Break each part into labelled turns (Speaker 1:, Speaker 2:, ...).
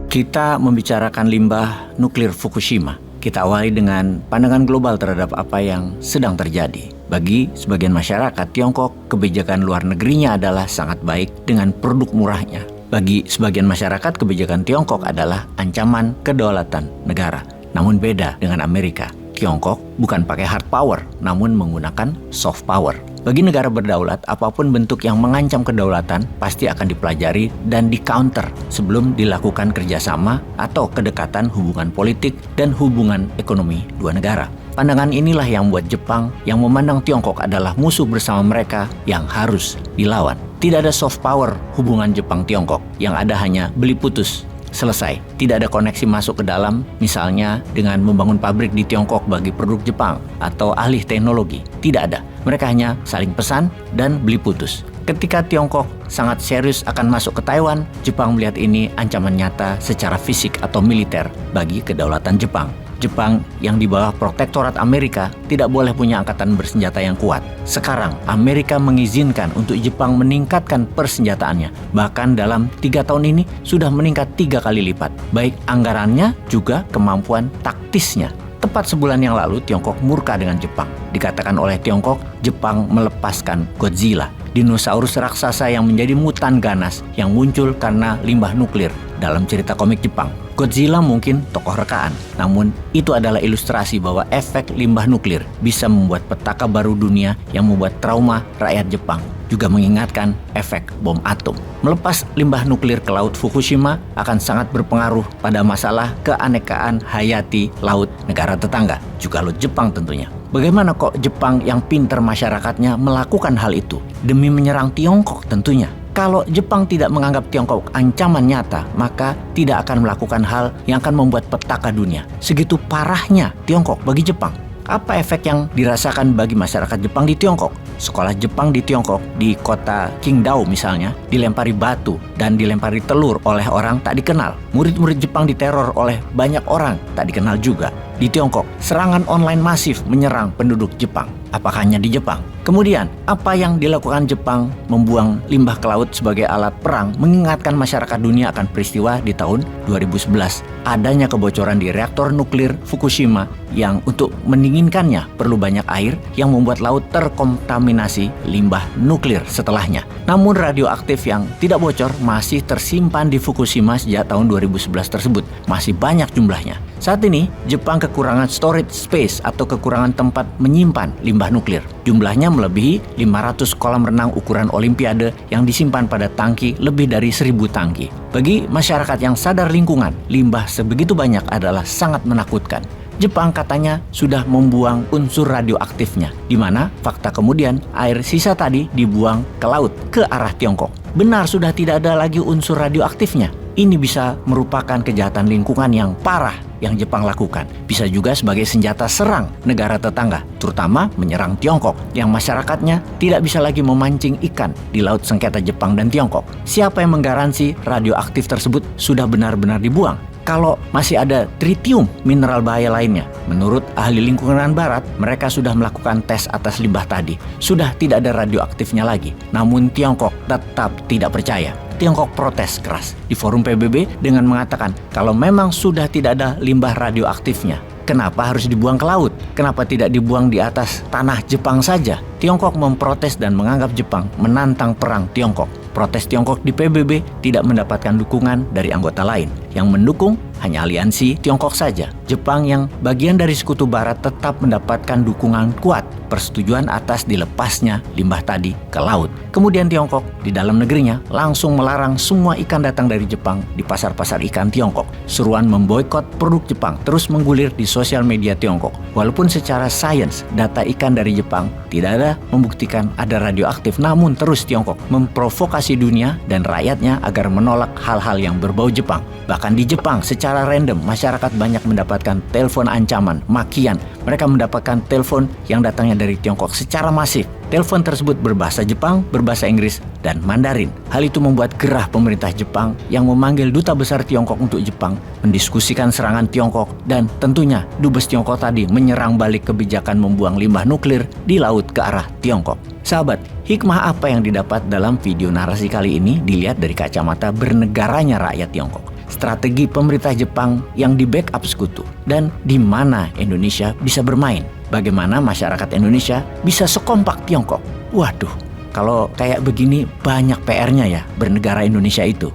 Speaker 1: Kita membicarakan limbah nuklir Fukushima. Kita awali dengan pandangan global terhadap apa yang sedang terjadi. Bagi sebagian masyarakat Tiongkok, kebijakan luar negerinya adalah sangat baik dengan produk murahnya. Bagi sebagian masyarakat, kebijakan Tiongkok adalah ancaman kedaulatan negara. Namun beda dengan Amerika. Tiongkok bukan pakai hard power, namun menggunakan soft power. Bagi negara berdaulat, apapun bentuk yang mengancam kedaulatan pasti akan dipelajari dan di-counter sebelum dilakukan kerjasama atau kedekatan hubungan politik dan hubungan ekonomi dua negara. Pandangan inilah yang membuat Jepang yang memandang Tiongkok adalah musuh bersama mereka yang harus dilawan. Tidak ada soft power hubungan Jepang-Tiongkok, yang ada hanya beli putus. Selesai, tidak ada koneksi masuk ke dalam, misalnya dengan membangun pabrik di Tiongkok bagi produk Jepang atau ahli teknologi. Tidak ada, mereka hanya saling pesan dan beli putus. Ketika Tiongkok sangat serius akan masuk ke Taiwan, Jepang melihat ini ancaman nyata secara fisik atau militer bagi kedaulatan Jepang. Jepang yang di bawah protektorat Amerika tidak boleh punya angkatan bersenjata yang kuat. Sekarang, Amerika mengizinkan untuk Jepang meningkatkan persenjataannya. Bahkan dalam 3 tahun ini sudah meningkat 3 kali lipat. Baik anggarannya juga kemampuan taktisnya. Tepat sebulan yang lalu, Tiongkok murka dengan Jepang. Dikatakan oleh Tiongkok, Jepang melepaskan Godzilla, dinosaurus raksasa yang menjadi mutan ganas yang muncul karena limbah nuklir dalam cerita komik Jepang. Godzilla mungkin tokoh rekaan, namun itu adalah ilustrasi bahwa efek limbah nuklir bisa membuat petaka baru dunia yang membuat trauma rakyat Jepang. Juga mengingatkan efek bom atom. Melepas limbah nuklir ke laut Fukushima akan sangat berpengaruh pada masalah keanekaan hayati laut negara tetangga, juga laut Jepang tentunya. Bagaimana kok Jepang yang pintar masyarakatnya melakukan hal itu? Demi menyerang Tiongkok tentunya. Kalau Jepang tidak menganggap Tiongkok ancaman nyata, maka tidak akan melakukan hal yang akan membuat petaka dunia. Segitu parahnya Tiongkok bagi Jepang. Apa efek yang dirasakan bagi masyarakat Jepang di Tiongkok? Sekolah Jepang di Tiongkok, di kota Qingdao misalnya, dilempari batu dan dilempari telur oleh orang tak dikenal. Murid-murid Jepang diteror oleh banyak orang tak dikenal juga. Di Tiongkok, serangan online masif menyerang penduduk Jepang. Apakah hanya di Jepang? Kemudian, apa yang dilakukan Jepang membuang limbah ke laut sebagai alat perang mengingatkan masyarakat dunia akan peristiwa di tahun 2011. Adanya kebocoran di reaktor nuklir Fukushima yang untuk mendinginkannya perlu banyak air yang membuat laut terkontaminasi limbah nuklir setelahnya. Namun radioaktif yang tidak bocor masih tersimpan di Fukushima sejak tahun 2011 tersebut. Masih banyak jumlahnya. Saat ini, Jepang kekurangan storage space atau kekurangan tempat menyimpan limbah nuklir. Jumlahnya melebihi 500 kolam renang ukuran olimpiade yang disimpan pada tangki lebih dari 1000 tangki. Bagi masyarakat yang sadar lingkungan, limbah sebegitu banyak adalah sangat menakutkan. Jepang katanya sudah membuang unsur radioaktifnya, di mana fakta kemudian air sisa tadi dibuang ke laut ke arah Tiongkok. Benar sudah tidak ada lagi unsur radioaktifnya. Ini bisa merupakan kejahatan lingkungan yang parah yang Jepang lakukan. Bisa juga sebagai senjata serang negara tetangga, terutama menyerang Tiongkok yang masyarakatnya tidak bisa lagi memancing ikan di laut sengketa Jepang dan Tiongkok. Siapa yang menggaransi radioaktif tersebut sudah benar-benar dibuang? Kalau masih ada tritium, mineral bahaya lainnya. Menurut ahli lingkungan barat, mereka sudah melakukan tes atas limbah tadi. Sudah tidak ada radioaktifnya lagi. Namun Tiongkok tetap tidak percaya. Tiongkok protes keras di forum PBB dengan mengatakan kalau memang sudah tidak ada limbah radioaktifnya, kenapa harus dibuang ke laut? Kenapa tidak dibuang di atas tanah Jepang saja? Tiongkok memprotes dan menganggap Jepang menantang perang Tiongkok. Protes Tiongkok di PBB tidak mendapatkan dukungan dari anggota lain. Yang mendukung hanya aliansi Tiongkok saja. Jepang yang bagian dari sekutu barat tetap mendapatkan dukungan kuat persetujuan atas dilepasnya limbah tadi ke laut. Kemudian Tiongkok di dalam negerinya langsung melarang semua ikan datang dari Jepang di pasar-pasar ikan Tiongkok. Seruan memboikot produk Jepang terus menggulir di sosial media Tiongkok. Walaupun secara sains data ikan dari Jepang tidak ada membuktikan ada radioaktif, namun terus Tiongkok memprovokasi dunia dan rakyatnya agar menolak hal-hal yang berbau Jepang. Bahkan di Jepang secara random masyarakat banyak mendapatkan telepon ancaman, makian. Mereka mendapatkan telepon yang datangnya dari Tiongkok secara masif. Telepon tersebut berbahasa Jepang, berbahasa Inggris, dan Mandarin. Hal itu membuat gerah pemerintah Jepang yang memanggil duta besar Tiongkok untuk Jepang, mendiskusikan serangan Tiongkok, dan tentunya dubes Tiongkok tadi menyerang balik kebijakan membuang limbah nuklir di laut ke arah Tiongkok. Sahabat, hikmah apa yang didapat dalam video narasi kali ini dilihat dari kacamata bernegaranya rakyat Tiongkok. strategi pemerintah Jepang yang di-backup sekutu, dan di mana Indonesia bisa bermain. Bagaimana masyarakat Indonesia bisa sekompak Tiongkok. Waduh, kalau kayak begini banyak PR-nya ya bernegara Indonesia itu.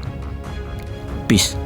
Speaker 1: Peace.